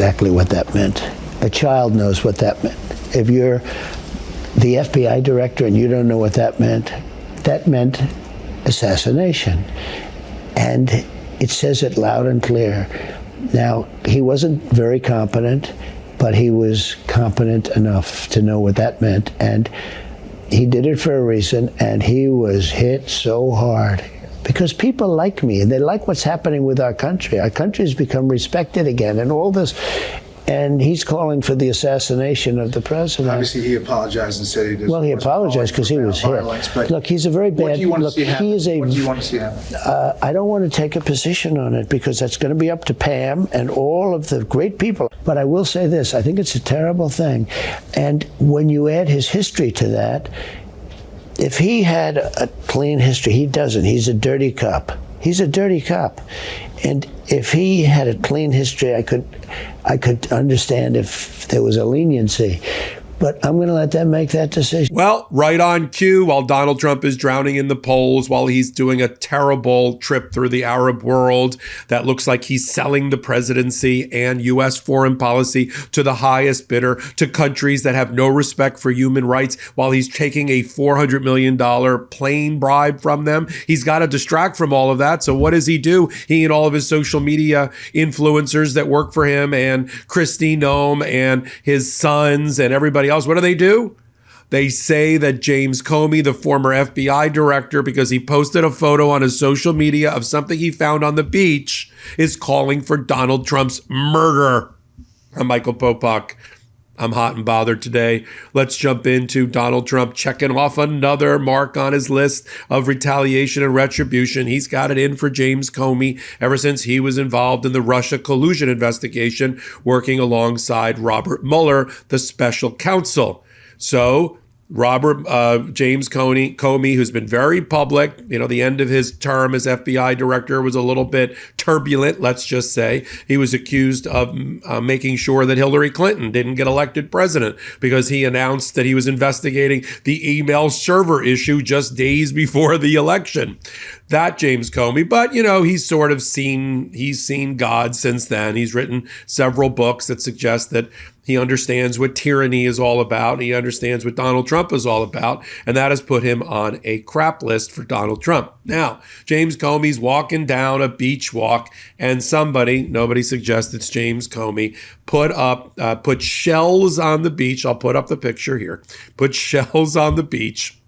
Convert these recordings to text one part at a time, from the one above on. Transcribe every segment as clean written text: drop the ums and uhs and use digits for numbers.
exactly what that meant. A child knows what that meant. If you're the FBI director and you don't know what that meant assassination. And it says it loud and clear. Now, he wasn't very competent, but he was competent enough to know what that meant. And he did it for a reason, and he was hit so hard. Because people like me, and they like what's happening with our country. Our country's become respected again, and all this. And he's calling for the assassination of the president. Obviously, he apologized and said he did. Well, he apologized because he was hit. Look, he's a very bad. What do you want to see happen? He is a. What do you want to see happen? I don't want to take a position on it because that's going to be up to Pam and all of the great people. But I will say this: I think it's a terrible thing, and when you add his history to that, if he had a clean history, he doesn't. He's a dirty cop. He's a dirty cop. And if he had a clean history, I could understand if there was a leniency. But I'm going to let them make that decision. Well, right on cue, while Donald Trump is drowning in the polls, while he's doing a terrible trip through the Arab world that looks like he's selling the presidency and U.S. foreign policy to the highest bidder, to countries that have no respect for human rights, while he's taking a $400 million plane bribe from them. He's got to distract from all of that. So what does he do? He and all of his social media influencers that work for him and Kristi Noem and his sons and everybody else, what do? They say that James Comey, the former FBI director, because he posted a photo on his social media of something he found on the beach, is calling for Donald Trump's murder. I'm Michael Popok. I'm hot and bothered today. Let's jump into Donald Trump checking off another mark on his list of retaliation and retribution. He's got it in for James Comey ever since he was involved in the Russia collusion investigation, working alongside Robert Mueller, the special counsel. So James Comey, who's been very public, the end of his term as FBI director was a little bit turbulent, let's just say. He was accused of making sure that Hillary Clinton didn't get elected president because he announced that he was investigating the email server issue just days before the election. That James Comey, but he's sort of seen God since then. He's written several books that suggest that he understands what tyranny is all about. And he understands what Donald Trump is all about. And that has put him on a crap list for Donald Trump. Now, James Comey's walking down a beach walk and nobody suggests it's James Comey, put shells on the beach. I'll put up the picture here. Put shells on the beach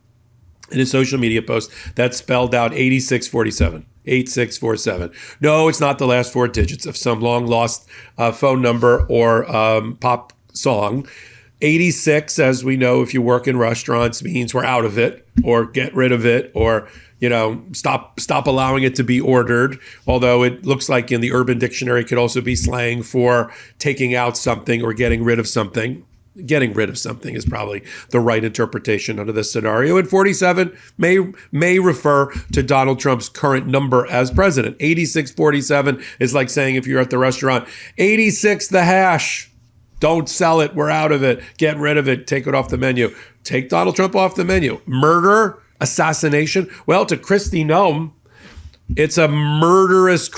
in his social media post that spelled out 8647. 8647. No, it's not the last four digits of some long lost phone number or pop song. 86, as we know, if you work in restaurants, means we're out of it or get rid of it or, stop allowing it to be ordered. Although it looks like in the Urban Dictionary, it could also be slang for taking out something or getting rid of something. Getting rid of something is probably the right interpretation under this scenario. And 47 may refer to Donald Trump's current number as president. 8647 is like saying if you're at the restaurant, 86 the hash. Don't sell it. We're out of it. Get rid of it. Take it off the menu. Take Donald Trump off the menu. Murder, assassination. Well, to Kristi Noem, it's a murderous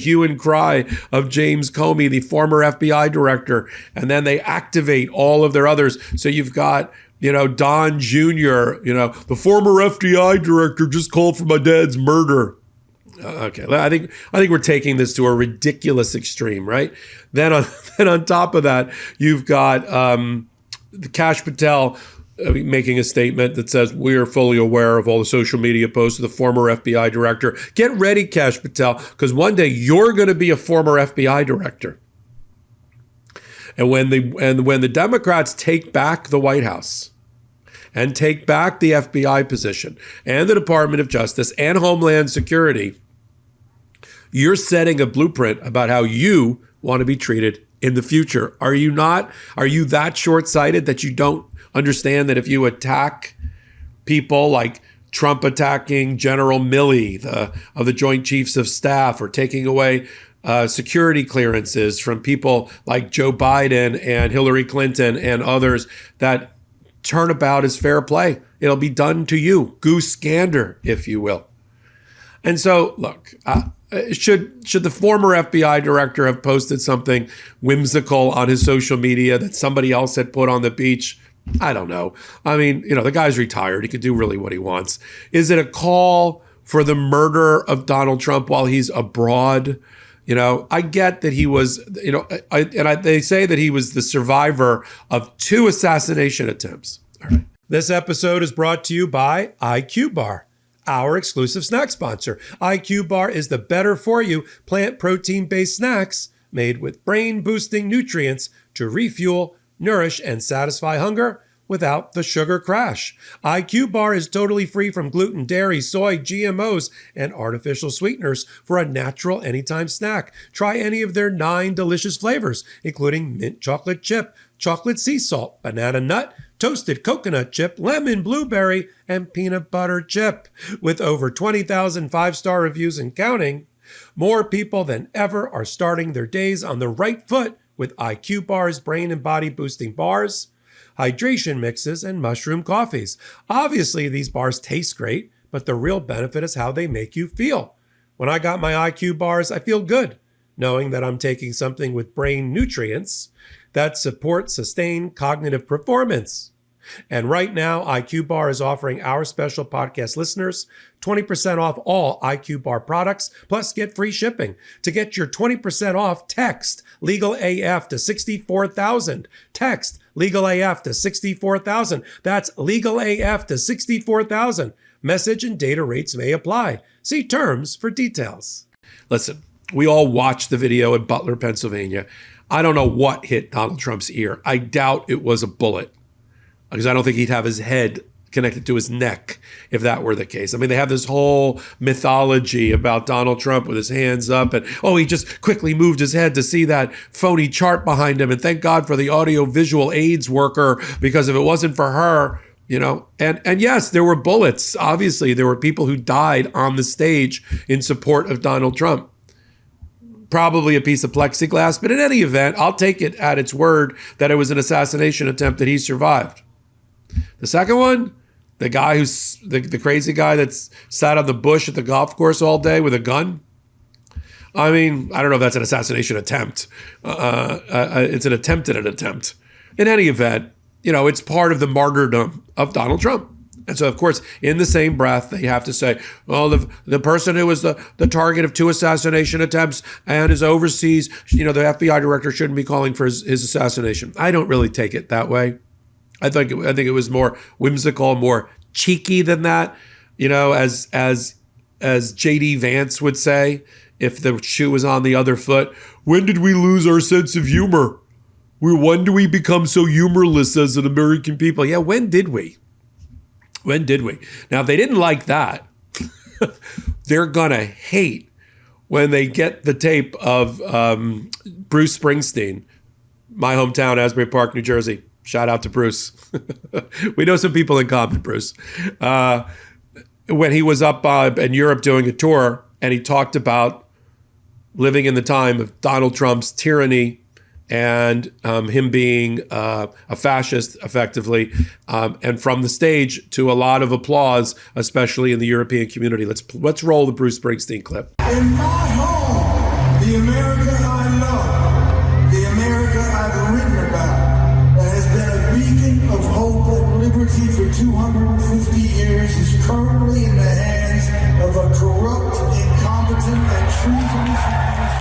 hue and cry of James Comey, the former FBI director. And then they activate all of their others. So you've got, Don Jr., the former FBI director just called for my dad's murder. Okay, I think we're taking this to a ridiculous extreme, right? Then on top of that, you've got Kash Patel making a statement that says, we are fully aware of all the social media posts of the former FBI director. Get ready, Kash Patel, because one day you're going to be a former FBI director. And when the Democrats take back the White House and take back the FBI position and the Department of Justice and Homeland Security, you're setting a blueprint about how you want to be treated in the future. Are you not? Are you that short-sighted that you don't understand that if you attack people like Trump attacking General Milley of the Joint Chiefs of Staff, or taking away security clearances from people like Joe Biden and Hillary Clinton and others, that turnabout is fair play? It'll be done to you. Goose gander, if you will. And so, look, should the former FBI director have posted something whimsical on his social media that somebody else had put on the beach? I don't know. I mean, the guy's retired. He can do really what he wants. Is it a call for the murder of Donald Trump while he's abroad? I get that he was, they say that he was the survivor of 2 assassination attempts. All right. This episode is brought to you by IQ Bar, our exclusive snack sponsor. IQ Bar is the better for you plant protein-based snacks made with brain-boosting nutrients to refuel, nourish, and satisfy hunger without the sugar crash. IQ Bar is totally free from gluten, dairy, soy, GMOs, and artificial sweeteners for a natural anytime snack. Try any of their 9 delicious flavors, including mint chocolate chip, chocolate sea salt, banana nut, toasted coconut chip, lemon blueberry, and peanut butter chip. With over 20,000 5-star reviews and counting, more people than ever are starting their days on the right foot with IQ Bar's brain and body boosting bars, hydration mixes, and mushroom coffees. Obviously, these bars taste great, but the real benefit is how they make you feel. When I got my IQ bars, I feel good, knowing that I'm taking something with brain nutrients that support sustained cognitive performance. And right now, IQ Bar is offering our special podcast listeners 20% off all IQ Bar products, plus get free shipping. To get your 20% off, text Legal AF to 64,000. Text Legal AF to 64,000. That's Legal AF to 64,000. Message and data rates may apply. See terms for details. Listen, we all watched the video in Butler, Pennsylvania. I don't know what hit Donald Trump's ear. I doubt it was a bullet, because I don't think he'd have his head connected to his neck if that were the case. I mean, they have this whole mythology about Donald Trump with his hands up and, he just quickly moved his head to see that phony chart behind him. And thank God for the audio-visual aids worker, because if it wasn't for her, and yes, there were bullets. Obviously, there were people who died on the stage in support of Donald Trump. Probably a piece of plexiglass, but in any event, I'll take it at its word that it was an assassination attempt that he survived. The second one, the guy who's the crazy guy that's sat on the bush at the golf course all day with a gun. I mean, I don't know if that's an assassination attempt. It's an attempt at an attempt. In any event, it's part of the martyrdom of Donald Trump. And so, of course, in the same breath, they have to say, well, the person who was the target of 2 assassination attempts and is overseas, the FBI director shouldn't be calling for his assassination. I don't really take it that way. I think it was more whimsical, more cheeky than that. As J.D. Vance would say, if the shoe was on the other foot, when did we lose our sense of humor? When do we become so humorless as an American people? Yeah, when did we? When did we? Now, if they didn't like that, they're going to hate when they get the tape of Bruce Springsteen, my hometown, Asbury Park, New Jersey. Shout out to Bruce. We know some people in common, Bruce. When he was up in Europe doing a tour, and he talked about living in the time of Donald Trump's tyranny and him being a fascist, effectively, and from the stage to a lot of applause, especially in the European community. Let's roll the Bruce Springsteen clip. In my home, the America I love, the America I've written about, that has been a beacon of hope and liberty for 250 years, is currently in the hands of a corrupt, incompetent, and treasonous administration.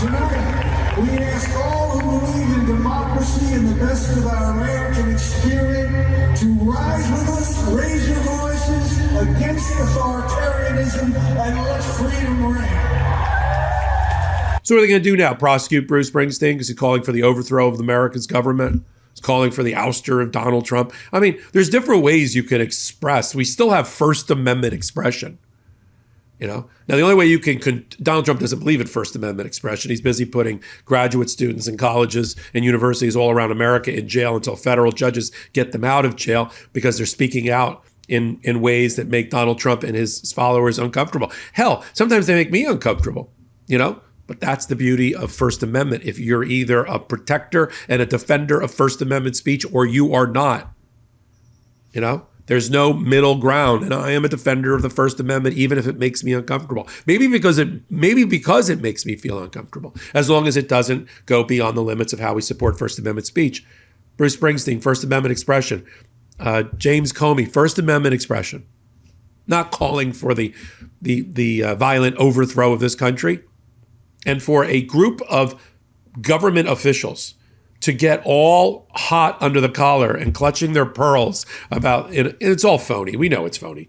Tonight, we ask all who believe in democracy and the best of our American experience to rise with us, raise your voices against authoritarianism, and let freedom reign. So what are they going to do now? Prosecute Bruce Springsteen because he's calling for the overthrow of the America's government? He's calling for the ouster of Donald Trump? I mean, there's different ways you can express. We still have First Amendment expression. Now the only way you can, Donald Trump doesn't believe in First Amendment expression. He's busy putting graduate students in colleges and universities all around America in jail until federal judges get them out of jail because they're speaking out in ways that make Donald Trump and his followers uncomfortable. Hell, sometimes they make me uncomfortable, But that's the beauty of First Amendment. If you're either a protector and a defender of First Amendment speech or you are not, There's no middle ground, and I am a defender of the First Amendment, even if it makes me uncomfortable. Maybe because it makes me feel uncomfortable, as long as it doesn't go beyond the limits of how we support First Amendment speech. Bruce Springsteen, First Amendment expression. James Comey, First Amendment expression. Not calling for the violent overthrow of this country, and for a group of government officials to get all hot under the collar and clutching their pearls about it. It's all phony. We know it's phony.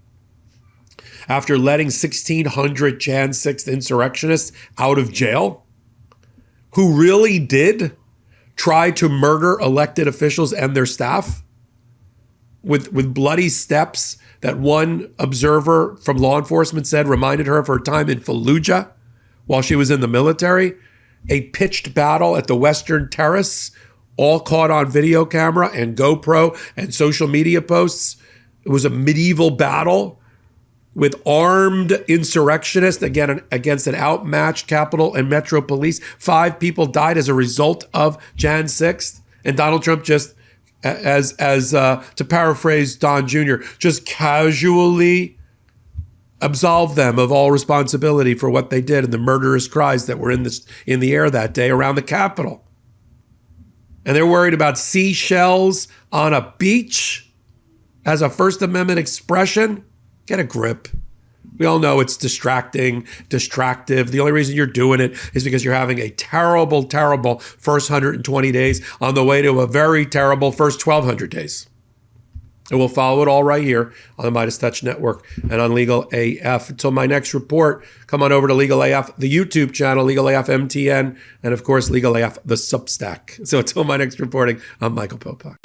After letting 1,600 Jan 6th insurrectionists out of jail, who really did try to murder elected officials and their staff with bloody steps that one observer from law enforcement said reminded her of her time in Fallujah while she was in the military, a pitched battle at the Western Terrace, all caught on video camera and GoPro and social media posts. It was a medieval battle with armed insurrectionists against an outmatched Capitol and Metro Police. 5 people died as a result of Jan 6th. And Donald Trump just, as to paraphrase Don Jr., just casually absolved them of all responsibility for what they did and the murderous cries that were in the air that day around the Capitol. And they're worried about seashells on a beach as a First Amendment expression. Get a grip. We all know it's distractive. The only reason you're doing it is because you're having a terrible, terrible first 120 days on the way to a very terrible first 1,200 days. And we'll follow it all right here on the MeidasTouch Network and on Legal AF. Until my next report, come on over to Legal AF, the YouTube channel, Legal AF MTN, and of course, Legal AF, the Substack. So until my next reporting, I'm Michael Popok.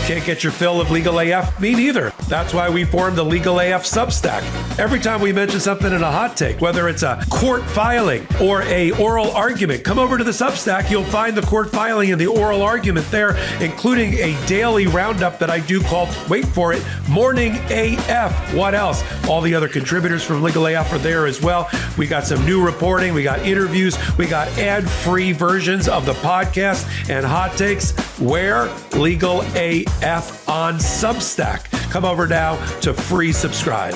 Can't get your fill of Legal AF? Me neither. That's why we formed the Legal AF Substack. Every time we mention something in a hot take, whether it's a court filing or a oral argument, come over to the Substack. You'll find the court filing and the oral argument there, including a daily roundup that I do called, wait for it, Morning AF. What else? All the other contributors from Legal AF are there as well. We got some new reporting. We got interviews. We got ad-free versions of the podcast and hot takes. Where? Legal AF on Substack. Come over now to free subscribe.